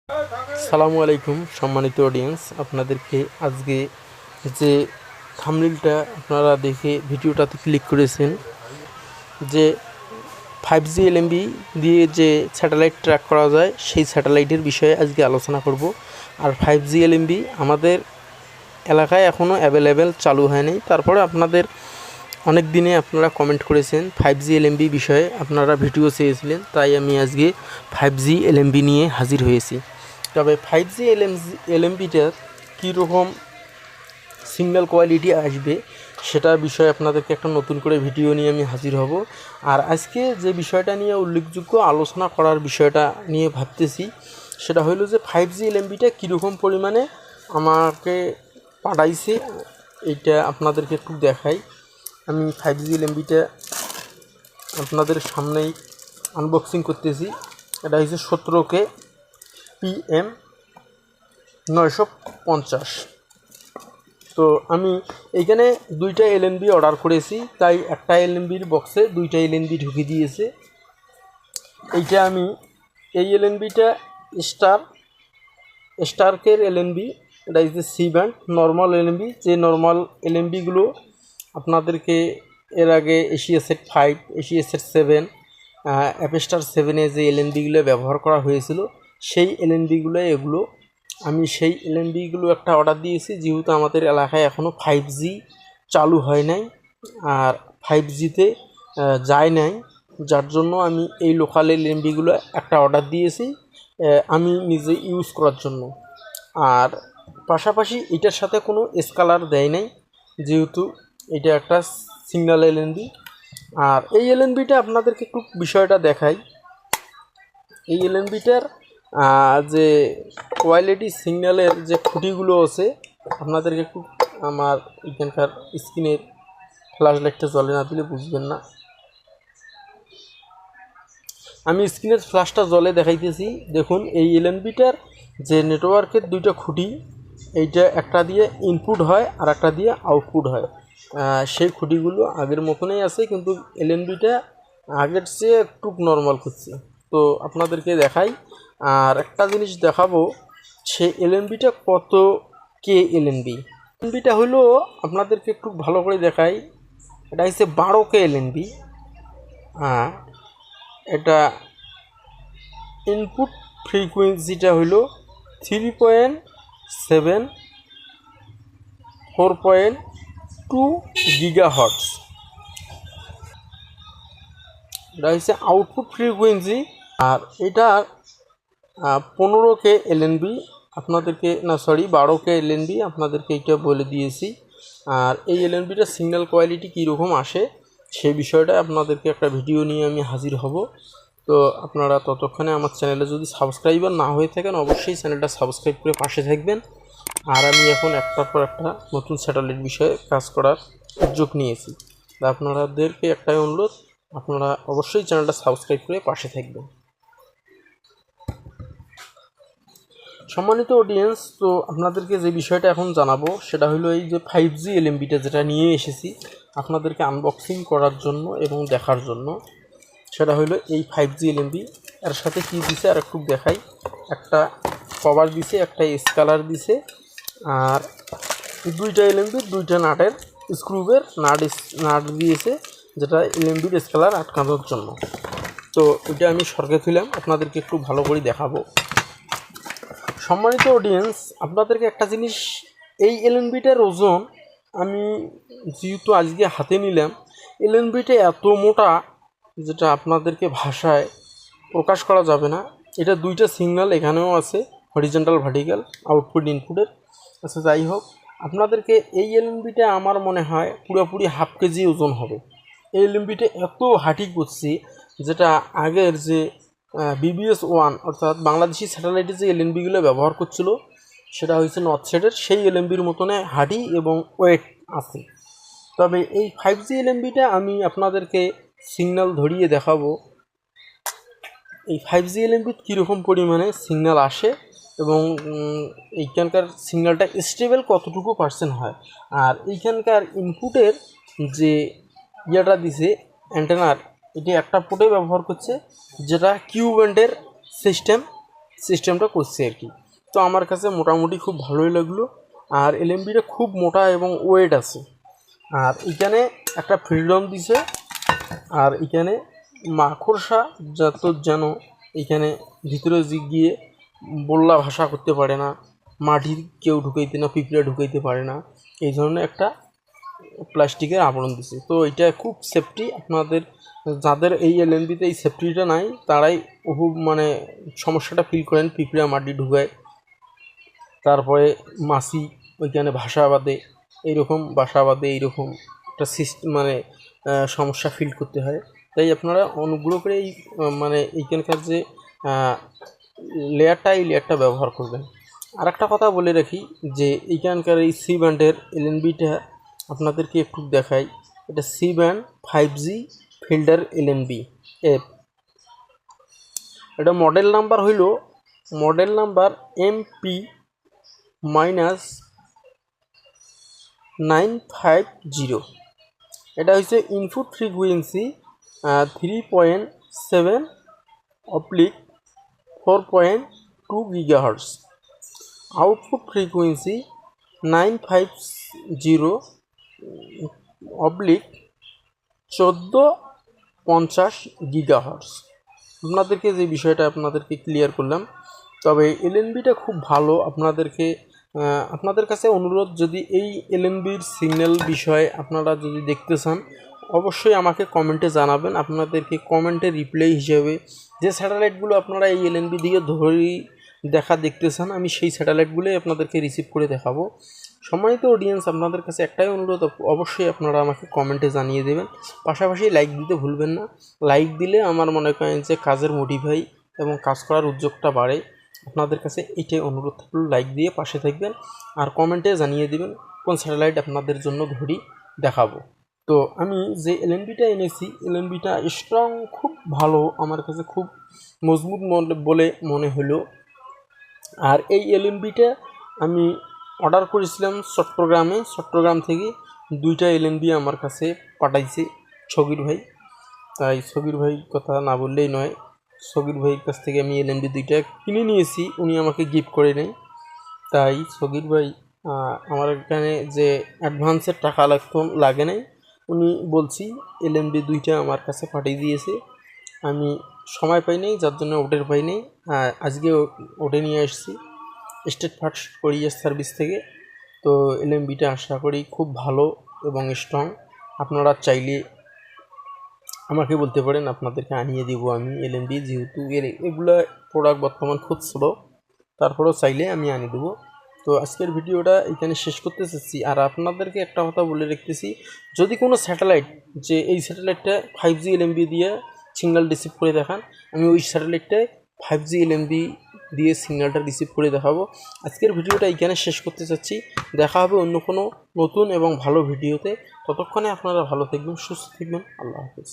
আসসালামু আলাইকুম সম্মানিত অডিয়েন্স, আপনাদেরকে আজকে যে থাম্বনেইলটা আপনারা দেখে ভিডিওটাতে ক্লিক করেছেন, যে 5G LMB দিয়ে যে স্যাটেলাইট ট্র্যাক করা যায় সেই স্যাটেলাইটের বিষয়ে আজকে আলোচনা করব। আর 5G LMB আমাদের এলাকায় এখনও অ্যাভেলেবেল চালু হয়নি। তারপরে আপনাদের অনেক দিনে আপনারা কমেন্ট করেছেন 5G LMB বিষয়ে, আপনারা ভিডিও চেয়েছিলেন, তাই আমি আজকে 5G LMB নিয়ে হাজির হয়েছি। তবে 5G LMBটার কীরকম সিগন্যাল কোয়ালিটি আসবে সেটা বিষয়ে আপনাদেরকে একটা নতুন করে ভিডিও নিয়ে আমি হাজির হব। আর আজকে যে বিষয়টা নিয়ে উল্লেখযোগ্য আলোচনা করার বিষয়টা নিয়ে ভাবতেছি, সেটা হলো যে 5G LMBটা কীরকম পরিমাণে আমাকে পাঠাইছে, এইটা আপনাদেরকে একটু দেখাই। আমি 5G LMBটা আপনাদের সামনেই আনবক্সিং করতেছি। এটা হচ্ছে 17K PM950। তো আমি এইখানে দুইটা LNB অর্ডার করেছি, তাই একটা LNBর বক্সে দুইটা LNB ঢুকে দিয়েছে। এইটা আমি এই LNBটা স্টার্কের LNB, এটা হচ্ছে সি ব্যান্ড নর্মাল LNB। যে নর্মাল LNBগুলো আপনাদেরকে এর আগে এশিয়া সেট 5, এশিয়া সেট 7, অ্যাপেস্টার 7-এ যে LNBগুলো ব্যবহার করা হয়েছিল, সেই LNBগুলো এগুলো। আমি সেই LNBগুলো একটা অর্ডার দিয়েছি, যেহেতু আমাদের এলাকায় এখনও 5G চালু হয় নাই আর 5Gতে যায় নাই, যার জন্য আমি এই লোকাল LNBগুলো একটা অর্ডার দিয়েছি আমি নিজে ইউজ করার জন্য। আর পাশাপাশি এটার সাথে কোনো স্কেলার দেয় নাই, যেহেতু এটা একটা সিঙ্গেল LNB। আর এই LNBটা আপনাদেরকে একটু বিষয়টা দেখাই। এই LNBটার যে কোয়ালিটি সিগন্যালের যে খুঁটিগুলো আছে, আপনাদেরকে একটু আমার এখানকার স্ক্রিনের ফ্ল্যাশ লাইটটা জ্বলে না দিলে বুঝবেন না। আমি স্ক্রিনের ফ্ল্যাশটা জ্বলে দেখাইতেছি। দেখুন, এই LNBটার যে নেটওয়ার্কের দুইটা খুঁটি, এইটা একটা দিয়ে ইনপুট হয় আর একটা দিয়ে আউটপুট হয়। সেই খুঁটিগুলো আগের মতনই আছে, কিন্তু LNBটা আগের চেয়ে একটু নর্মাল করছে। তো আপনাদেরকে দেখাই। আর একটা জিনিস দেখাবো, সেই LNBটা কত কে LNBটা হলো, আপনাদেরকে একটু ভালো করে দেখাই। এটা হচ্ছে 12K LNB। এটা ইনপুট ফ্রিকোয়েন্সিটা হলো 3.7 4.2 GHz। এটা হচ্ছে আউটপুট ফ্রিকোয়েন্সি। আর এটা 15K LNB আপনাদেরকে, না সরি 12K LNB আপনাদেরকে এটা বলে দিয়েছি। আর এই LNBটা সিগন্যাল কোয়ালিটি কীরকম আসে সেই বিষয়টা আপনাদেরকে একটা ভিডিও নিয়ে আমি হাজির হব। তো আপনারা ততক্ষণে আমার চ্যানেলে যদি সাবস্ক্রাইবার না হয়ে থাকেন, অবশ্যই চ্যানেলটা সাবস্ক্রাইব করে পাশে থাকবেন। আর আমি এখন একটার পর একটা নতুন স্যাটেলাইট বিষয়ে কাজ করার উদ্যোগ নিয়েছি। আপনাদেরকে একটাই অনুরোধ, আপনারা অবশ্যই চ্যানেলটা সাবস্ক্রাইব করে পাশে থাকবেন। সম্মানিত অডিয়েন্স, তো আপনাদেরকে যে বিষয়টা এখন জানাবো সেটা হলো এই যে 5G LNBটা যেটা নিয়ে এসেছি আপনাদেরকে আনবক্সিং করার জন্য এবং দেখার জন্য, সেটা হলো এই 5G LNB। এর সাথে কী দিছে আর একটু দেখাই। একটা কভার দিছে, একটা স্কেলার দিছে, আর দুইটা LNB দুইটা নাটের স্ক্রুবের নাট দিয়েছে, যেটা LNBর স্কেলার আটকানোর জন্য। তো এটা আমি সরকে তুলাম, আপনাদেরকে একটু ভালো করে দেখাবো। সম্মানিত অডিয়েন্স, আপনাদেরকে একটা জিনিস, এই LNBটার ওজন আমি যেহেতু আজকে হাতে নিলাম, LNBটা এত মোটা যেটা আপনাদেরকে ভাষায় প্রকাশ করা যাবে না। এটা দুইটা সিগন্যাল এখানেও আছে, হরিজন্টাল ভার্টিক্যাল, আউটপুট ইনপুটের। আচ্ছা, যাই হোক, আপনাদেরকে এই LNBটা আমার মনে হয় পুরোপুরি হাফ কেজি ওজন হবে। এই LNBটা এত হাঁটি করছি, যেটা আগের যে BBS-1 অর্থাৎ বাংলাদেশি স্যাটেলাইটে যে LNBগুলো ব্যবহার করছিল, সেটা হয়েছে নর্থ সেটের, সেই LNBর মতনে হাঁটি এবং ওয়েট আছে। তবে এই 5G LNBটা আমি আপনাদেরকে সিগন্যাল ধরিয়ে দেখাবো। এই 5G LNB কীরকম পরিমাণে সিগন্যাল আসে এবং এইখানকার সিগন্যালটা স্টেবল কতটুকু পার্সেন্ট হয়। আর এইখানকার ইনপুটের যে ইয়েটা দিছে অ্যান্টেনার, এটি একটা পোর্টে ব্যবহার করছে, যেটা কিউ ব্যান্ডের সিস্টেম। সিস্টেমটা করছি আর কি। তো আমার কাছে মোটামুটি খুব ভালোই লাগলো। আর এলএমবিটা খুব মোটা এবং ওয়েট আছে। আর এখানে একটা ফ্রিডম দিছে। আর এখানে মাকড়সা যত যেন এখানে ভিতরে গিয়ে বল্লা ভাষা করতে পারে না, মাটির কেউ ঢুকাইতে না, পিঁপড়া ঢুকাইতে পারে না, এই ধরনের একটা প্লাস্টিকের আবরণ দিছে। তো এটা খুব সেফটি। আপনাদের যাদের এই এলএমবিতে এই সেফটিটা নাই তারাই খুব মানে সমস্যাটা ফিল করেন, পিঁপড়া মাটি ঢুকায়, তারপরে মাছি ওইখানে ভাষা বাঁধে, এইরকম বাসা বাঁধে, এইরকম একটা সিস্টেম মানে সমস্যা ফিল করতে হয়। তাই আপনারা অনুগ্রহ করে এই মানে এইখানকার যে লেয়ারটা, এই লেয়ারটা ব্যবহার করবেন। আর একটা কথা বলে রাখি যে এইখানকার এই সি ব্যান্ডের এলএনবিটা আপনাদেরকে একটু দেখাই। এটা C band 5G filter LNB F. এটা মডেল নাম্বার হইল মডেল নাম্বার MP-950। এটা হচ্ছে input frequency 3.7/4.2 GHz, output frequency 950/1450 GHz। আপনাদেরকে যে বিষয়টা আপনাদেরকে ক্লিয়ার করলাম। তবে এলএনবিটা খুব ভালো। আপনাদের কাছে অনুরোধ, যদি এই এলএনবির সিগন্যাল বিষয়ে আপনারা যদি দেখতে চান অবশ্যই আমাকে কমেন্টে জানাবেন। আপনাদেরকে কমেন্টে রিপ্লাই হিসেবে যে স্যাটেলাইটগুলো আপনারা এই এলএনবি দিয়ে দেখতে চান আমি সেই স্যাটেলাইটগুলোই আপনাদেরকে রিসিভ করে দেখাবো। সম্মানিত অডিয়েন্স, আপনাদের কাছে একটাই অনুরোধ, অবশ্যই আপনারা আমাকে কমেন্টে জানিয়ে দেবেন। পাশাপাশি লাইক দিতে ভুলবেন না। লাইক দিলে আমার মনে করেন যে কাজের মোটিভাই এবং কাজ করার উদ্যোগটা বাড়ে। আপনাদের কাছে এটাই অনুরোধ থাকলো, লাইক দিয়ে পাশে থাকবেন আর কমেন্টে জানিয়ে দেবেন কোন স্যাটেলাইট আপনাদের জন্য দেখাবো। তো আমি যে এলএনবিটা এনেছি, এলএনবিটা স্ট্রং, খুব ভালো, আমার কাছে খুব মজবুত বলে মনে হলো। আর এই এলএনবিটা আমি অর্ডার করেছিলাম চট্টগ্রাম থেকে। 2টা এলএনবি আমার কাছে পাঠাইছে সগির ভাই। তাই সগির ভাই কথা না বললেই নয়। সগির ভাইয়ের কাছ থেকে আমি এলএনবি 2টা কিনে নিয়েছি, উনি আমাকে গিফট করে নেয়। তাই সগির ভাই আমার এখানে যে অ্যাডভান্সের টাকা লাগে নাই, উনি বলছি এলএনবি 2টা আমার কাছে পাঠিয়ে দিয়েছে। আমি সময় পাই নাই, যার জন্য ওটার পাই নাই। আজকে ওটা নিয়ে আসছি স্টেট ফার্স্ট কোরিয়ার সার্ভিস থেকে। তো এলএনবিটা আশা করি খুব ভালো এবং স্ট্রং। আপনারা চাইলে আমাকে বলতে পারেন, আপনাদেরকে আনিয়ে দেবো আমি এলএনবি, যেহেতু এগুলো প্রোডাক্ট বর্তমান খুব স্লো, তারপরেও চাইলে আমি আনিয়ে দেবো। তো আজকের ভিডিওটা এখানে শেষ করতে চাচ্ছি। আর আপনাদেরকে একটা কথা বলে রাখতেছি, যদি কোনো স্যাটেলাইট, যে এই স্যাটেলাইটটা 5G এলএনবি দিয়ে সিগন্যাল রিসিভ করে দেখান, আমি ওই স্যাটেলাইটটায় 5G এলএনবি দিয়ে সিগন্যালটা রিসিভ করে দেখাবো। আজকের ভিডিওটা এখানে শেষ করতে চাচ্ছি। দেখা হবে অন্য কোনো নতুন এবং ভালো ভিডিওতে। ততক্ষণে আপনারা ভালো থাকবেন, সুস্থ থাকবেন। আল্লাহ হাফেজ।